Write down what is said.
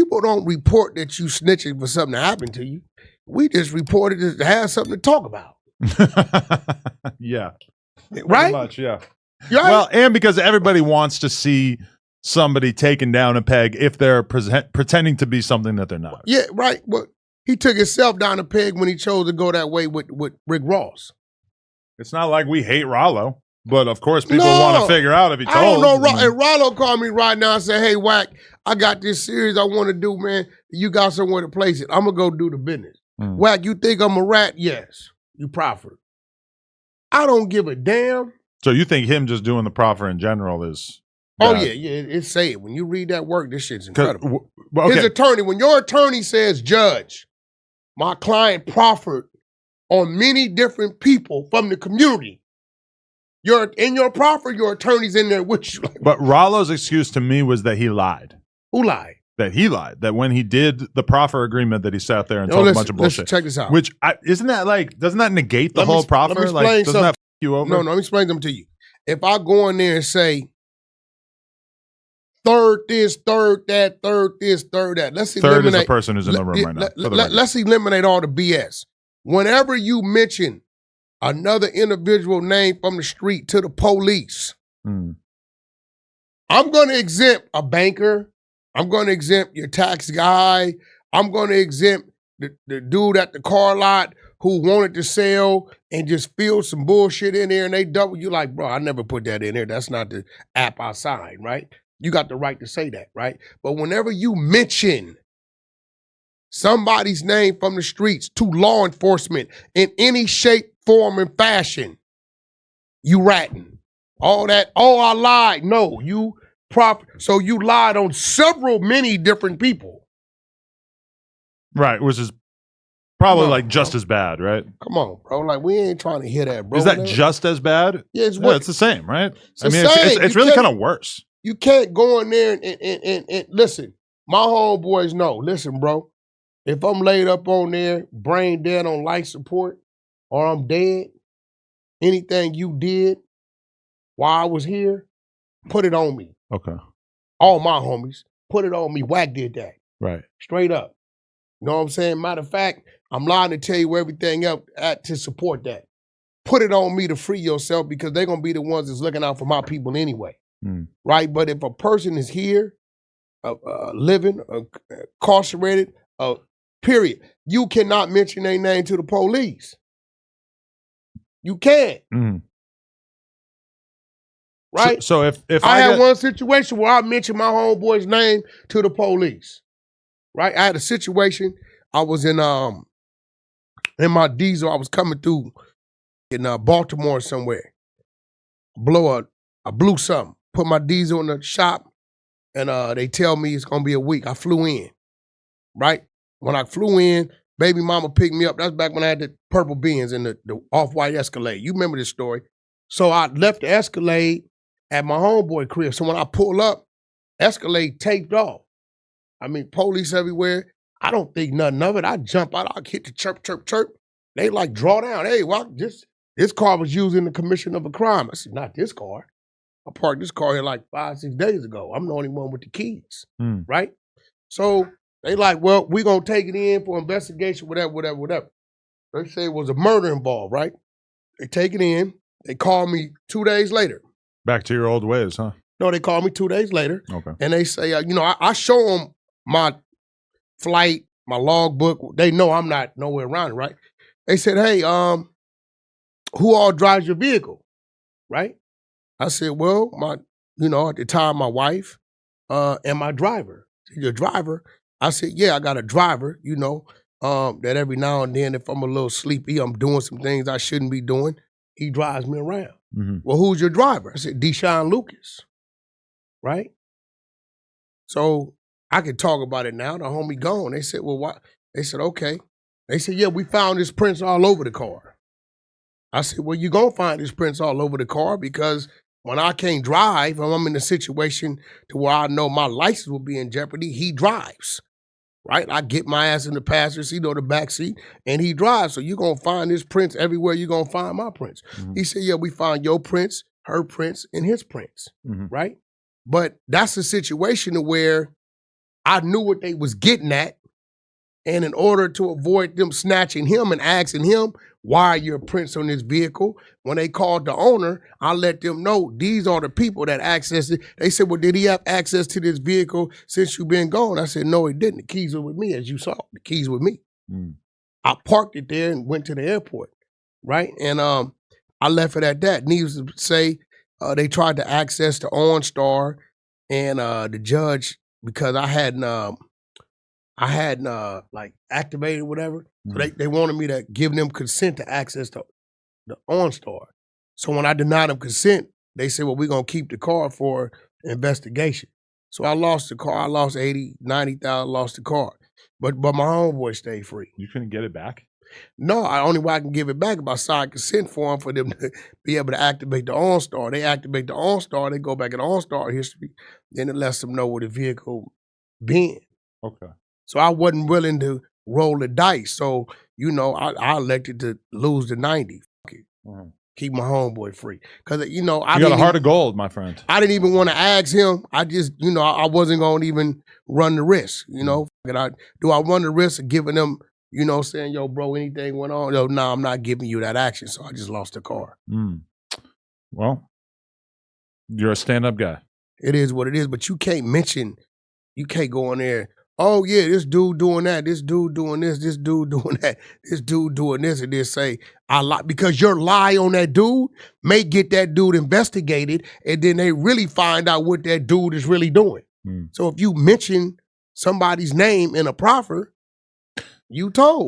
people don't report that you snitching for something that happened to you. We just reported it to have something to talk about. Yeah. Right? Pretty much, yeah. Right? Well, and because everybody wants to see somebody taken down a peg if they're pretending to be something that they're not. Yeah, right. Well, he took himself down a peg when he chose to go that way with Rick Ross. It's not like we hate Ralo, but of course people want to figure out if he told. I don't know. If Ralo called me right now and said, hey, Wack, I got this series I want to do, man. You got somewhere to place it. I'm going to go do the business. Wack, you think I'm a rat? Yes. You proffer. I don't give a damn. So you think him just doing the proffer in general is bad? Oh, yeah. It's say it. When you read that work, this shit's incredible. Okay. His attorney, when your attorney says, Judge, my client proffered on many different people from the community. In your proffer, your attorney's in there with you. But Ralo's excuse to me was that he lied. Who lied? That he lied. That when he did the proffer agreement that he sat there and told a bunch of bullshit. Check this out. Which, doesn't that negate the whole proffer? Let me explain doesn't that f you over? No, let me explain them to you. If I go in there and say, third this, third that, third this, third that. Let's eliminate. Third is the person who's in the room right now. Let's eliminate all the BS. Whenever you mention another individual name from the street to the police, I'm going to exempt a banker. I'm going to exempt your tax guy. I'm going to exempt the dude at the car lot who wanted to sell and just filled some bullshit in there and they double you like, bro, I never put that in there. That's not the app I signed, right? You got the right to say that, right? But whenever you mention somebody's name from the streets to law enforcement in any shape, form, and fashion, you ratting. All that, I lied. No, so you lied on many different people. Right, which is probably just as bad, right? Come on, bro. Like, we ain't trying to hear that, bro. Is that just as bad? Yeah, it's the same, right? It's really kind of worse. You can't go in there and listen. My homeboys know. Listen, bro. If I'm laid up on there, brain dead on life support, or I'm dead, anything you did while I was here, put it on me. Okay. All my homies, put it on me. Wack did that. Right. Straight up. You know what I'm saying? Matter of fact, I'm lying to tell you everything else to support that. Put it on me to free yourself because they're going to be the ones that's looking out for my people anyway. Right? But if a person is here, living, incarcerated, period, you cannot mention their name to the police. You can't. Right? So if I had one situation where I mentioned my homeboy's name to the police. Right? I had a situation. I was in my diesel. I was coming through in Baltimore somewhere. I blew something. Put my diesel in the shop, and they tell me it's gonna be a week. I flew in. Right? When I flew in, baby mama picked me up. That's back when I had the purple Benz and the off-white Escalade. You remember this story. So I left the Escalade at my homeboy crib. So when I pull up, Escalade taped off. I mean, police everywhere. I don't think nothing of it. I jump out. I hit the chirp, chirp, chirp. They like draw down. Hey, well, this car was used in the commission of a crime. I said, not this car. I parked this car here like 5-6 days ago. I'm the only one with the keys, right? So they like, well, we're going to take it in for investigation, whatever. They say it was a murder involved, right? They take it in. They call me 2 days later. Back to your old ways, huh? No, they call me 2 days later. Okay. And they say, I show them my flight, my logbook. They know I'm not nowhere around it, right? They said, hey, who all drives your vehicle, right? I said, well, at the time, my wife and my driver. Your driver? I said, yeah, I got a driver, that every now and then, if I'm a little sleepy, I'm doing some things I shouldn't be doing, he drives me around. Well, who's your driver? I said, Deshaun Lucas, right? So I could talk about it now. The homie gone. They said, well, what? They said, okay. They said, yeah, we found his prints all over the car. I said, well, you're going to find his prints all over the car because when I can't drive, and I'm in a situation to where I know my license will be in jeopardy, he drives, right? I get my ass in the passenger seat or the back seat, and he drives. So you're going to find his prints everywhere you're going to find my prints. He said, yeah, we found your prints, her prints, and his prints, right? But that's a situation where I knew what they was getting at. And in order to avoid them snatching him and asking him, why are your prints on this vehicle? When they called the owner, I let them know these are the people that access it. They said, well, did he have access to this vehicle since you've been gone? I said, no, he didn't. The keys were with me, as you saw. The keys with me. I parked it there and went to the airport, right? And I left it at that. Needless to say, they tried to access the OnStar, and the judge, because I hadn't like activated whatever. So they wanted me to give them consent to access the OnStar. So when I denied them consent, they said, well, we're going to keep the car for investigation. So I lost the car. I lost 80, 90,000, lost the car. But my homeboy stayed free. You couldn't get it back? No, only way I can give it back if I sign consent form for them to be able to activate the OnStar. They activate the OnStar, they go back in the OnStar history, then it lets them know where the vehicle been. Okay. So I wasn't willing to roll the dice. So, you know, I elected to lose the 90. Keep my homeboy free. Because, you know, you got a heart of gold, my friend. I didn't even want to ask him. I just, you know, I wasn't going to even run the risk, you know. Do I run the risk of giving them, you know, saying, yo, bro, anything went on? No, I'm not giving you that action. So I just lost the car. Well, you're a stand-up guy. It is what it is. But you can't go in there, oh, yeah, this dude doing that, this dude doing this dude doing that, this dude doing this, and then say, I lie. Because your lie on that dude may get that dude investigated, and then they really find out what that dude is really doing. So if you mention somebody's name in a proffer, you told.